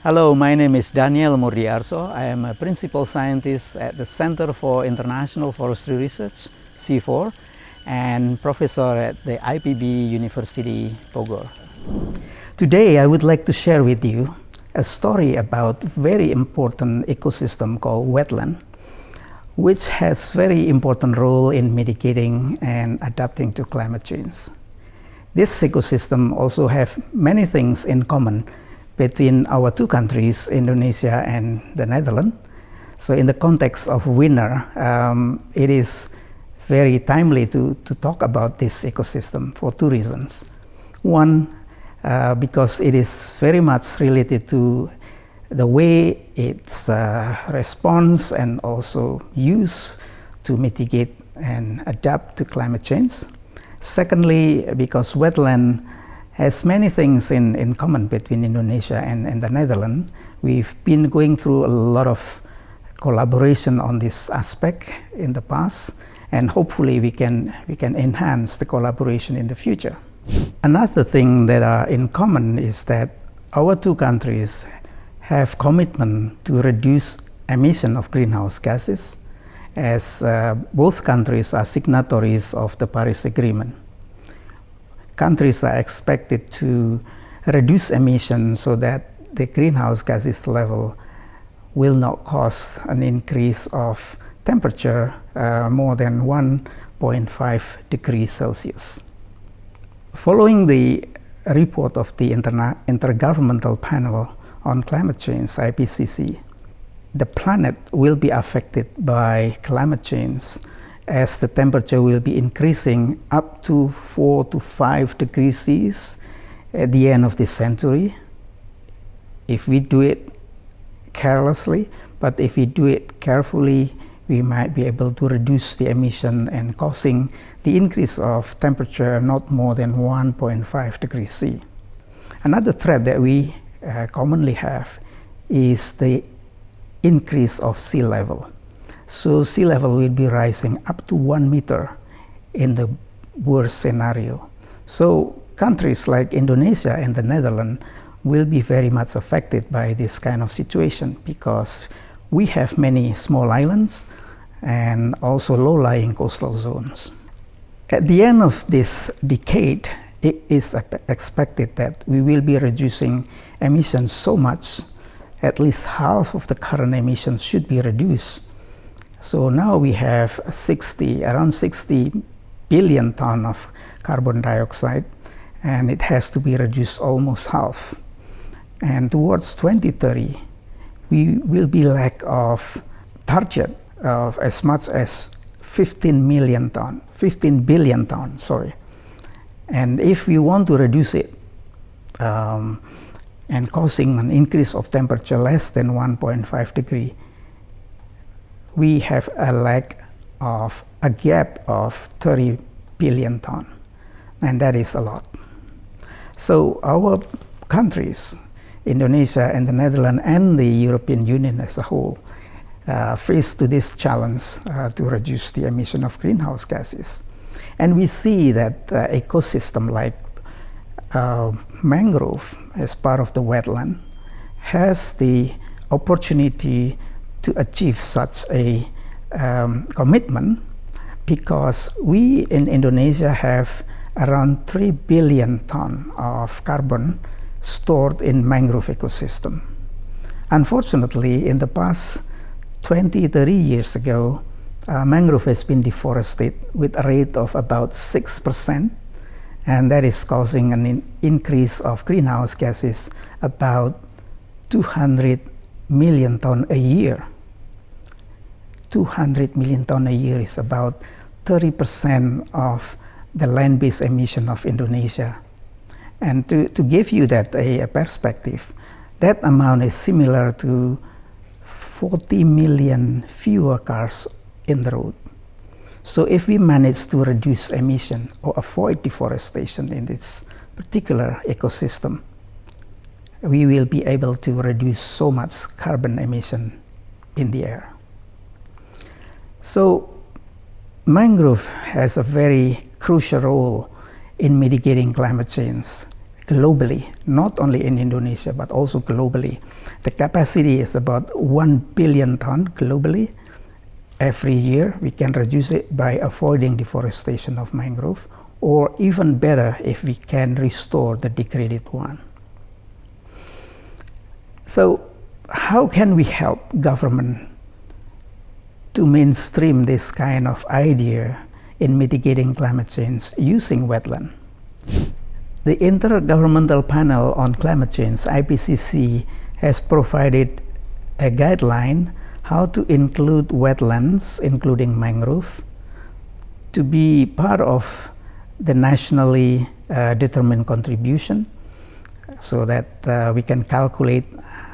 Hello, my name is Daniel Murdiyarso. I am a principal scientist at the Center for International Forestry Research, CIFOR, and professor at the IPB University, Bogor. Today, I would like to share with you a story about a very important ecosystem called wetland, which has very important role in mitigating and adapting to climate change. This ecosystem also have many things in common between our two countries, Indonesia and the Netherlands. So in the context of winter, it is very timely to talk about this ecosystem for two reasons. One, because it is very much related to the way its response and also use to mitigate and adapt to climate change. Secondly, because wetland has many things in common between Indonesia and the Netherlands. We've been going through a lot of collaboration on this aspect in the past, and hopefully we can enhance the collaboration in the future. Another thing that are in common is that our two countries have commitment to reduce emission of greenhouse gases, as both countries are signatories of the Paris Agreement. Countries are expected to reduce emissions so that the greenhouse gases level will not cause an increase of temperature more than 1.5 degrees Celsius. Following the report of the Intergovernmental Panel on Climate Change, IPCC, the planet will be affected by climate change as the temperature will be increasing up to 4 to 5 degrees Celsius at the end of this century, if we do it carelessly. But if we do it carefully, we might be able to reduce the emission and causing the increase of temperature not more than 1.5 degrees C. Another threat that we commonly have is the increase of sea level. So sea level will be rising up to 1 meter in the worst scenario. So countries like Indonesia and the Netherlands will be very much affected by this kind of situation, because we have many small islands and also low-lying coastal zones. At the end of this decade, it is expected that we will be reducing emissions so much, at least half of the current emissions should be reduced. So now we have around 60 billion tons of carbon dioxide, and it has to be reduced almost half. And towards 2030, we will be lack of target of as much as 15 billion tons, sorry. And if we want to reduce it and causing an increase of temperature less than 1.5 degree, we have a gap of 30 billion tons, and that is a lot. So our countries, Indonesia and the Netherlands and the European Union as a whole, face to this challenge to reduce the emission of greenhouse gases. And we see that ecosystem like mangrove as part of the wetland has the opportunity to achieve such a commitment, because we in Indonesia have around 3 billion tons of carbon stored in mangrove ecosystem. Unfortunately, in the past 20-30 years ago, mangrove has been deforested with a rate of about 6%, and that is causing an increase of greenhouse gases about 200 million tons a year. 200 million tons a year is about 30% of the land-based emission of Indonesia. And to give you that a perspective, that amount is similar to 40 million fewer cars in the road. So if we manage to reduce emission or avoid deforestation in this particular ecosystem, we will be able to reduce so much carbon emission in the air. So mangrove has a very crucial role in mitigating climate change. globally, not only in Indonesia, but also globally. The capacity is about 1 billion ton globally. Every year, we can reduce it by avoiding deforestation of mangrove, or even better, if we can restore the degraded one. So, how can we help government to mainstream this kind of idea in mitigating climate change using wetland? The Intergovernmental Panel on Climate Change, IPCC, has provided a guideline how to include wetlands, including mangrove, to be part of the nationally determined contribution, so that we can calculate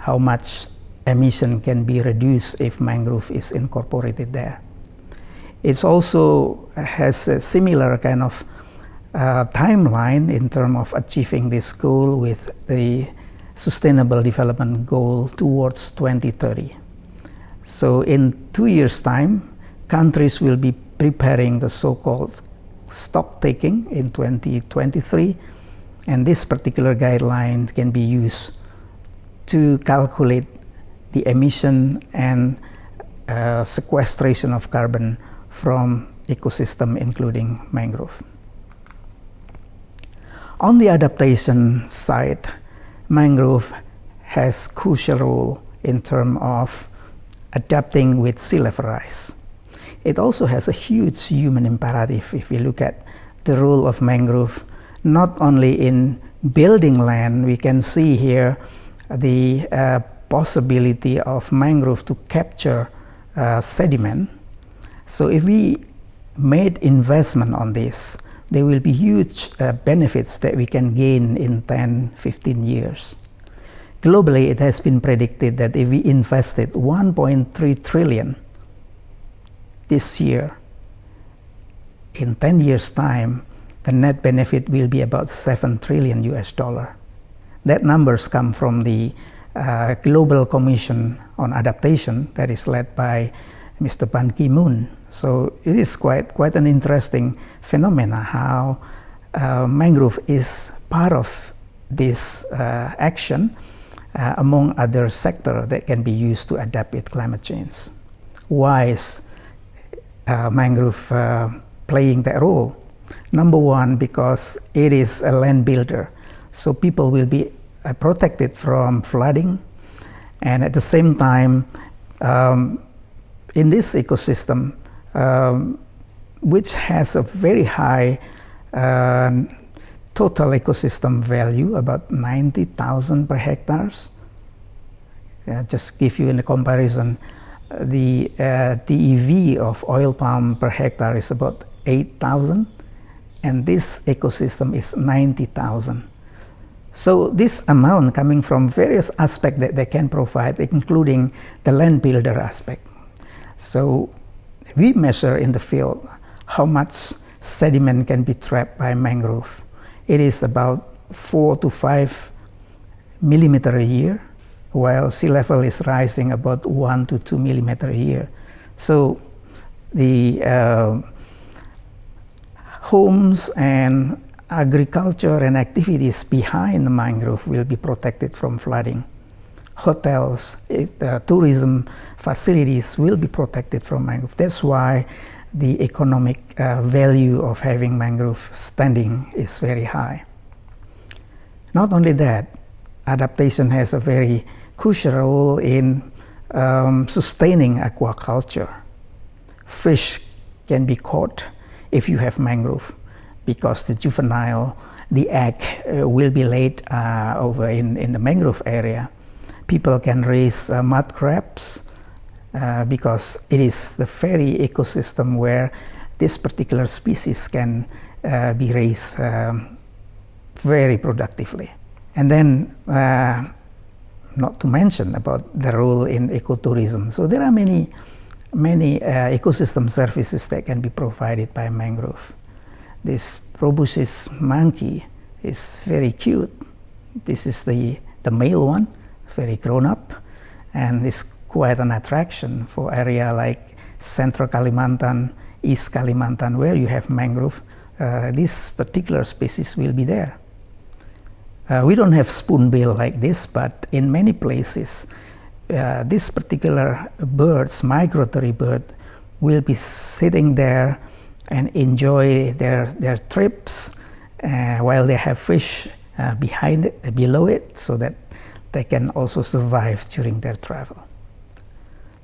how much emission can be reduced if mangrove is incorporated there. It also has a similar kind of timeline in terms of achieving this goal with the Sustainable Development Goal towards 2030. So in 2 years' time, countries will be preparing the so-called stock taking in 2023, and this particular guideline can be used to calculate the emission and sequestration of carbon from ecosystem, including mangrove. On the adaptation side, mangrove has crucial role in terms of adapting with sea level rise. It also has a huge human imperative if we look at the role of mangrove, not only in building land. We can see here the possibility of mangrove to capture sediment. So if we made investment on this, there will be huge benefits that we can gain in 10-15 years. Globally, it has been predicted that if we invested 1.3 trillion this year, in 10 years' time, the net benefit will be about 7 trillion US dollar. That numbers come from the Global Commission on Adaptation that is led by Mr. Ban Ki-moon. So it is quite an interesting phenomena how mangrove is part of this action among other sectors that can be used to adapt with climate change. Why is mangrove playing that role? Number one, because it is a land builder. So people will be protected from flooding, and at the same time, in this ecosystem, which has a very high total ecosystem value, about 90,000 per hectares. Just give you in a comparison, the DEV of oil palm per hectare is about 8,000, and this ecosystem is 90,000. So this amount coming from various aspects that they can provide, including the land builder aspect. So we measure in the field how much sediment can be trapped by mangrove. It is about 4 to 5 millimeter a year, while sea level is rising about 1 to 2 millimeter a year. So the homes and agriculture and activities behind the mangrove will be protected from flooding. Hotels, tourism facilities will be protected from mangrove. That's why the economic value of having mangrove standing is very high. Not only that, adaptation has a very crucial role in sustaining aquaculture. Fish can be caught if you have mangrove, because the juvenile, the egg will be laid over in the mangrove area. People can raise mud crabs because it is the very ecosystem where this particular species can be raised very productively. And then not to mention about the role in ecotourism. So there are many ecosystem services that can be provided by mangrove. This proboscis monkey is very cute. This is the male one, very grown up, and is quite an attraction for area like Central Kalimantan, East Kalimantan, where you have mangrove. This particular species will be there. We don't have spoonbill like this, but in many places, this particular birds, migratory bird, will be sitting there and enjoy their trips while they have fish below it, so that they can also survive during their travel.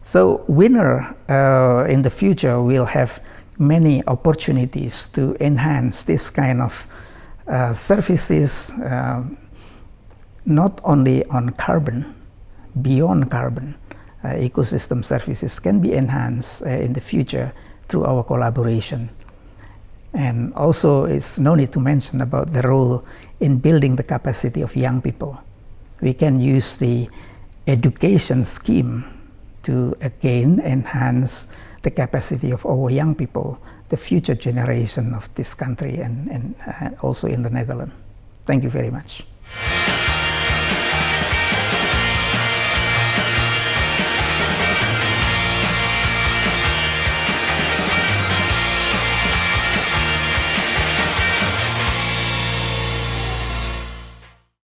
So winter in the future will have many opportunities to enhance this kind of services, not only on carbon, beyond carbon. Ecosystem services can be enhanced in the future through our collaboration. And also, it's no need to mention about the role in building the capacity of young people. We can use the education scheme to again enhance the capacity of our young people, the future generation of this country and also in the Netherlands. Thank you very much.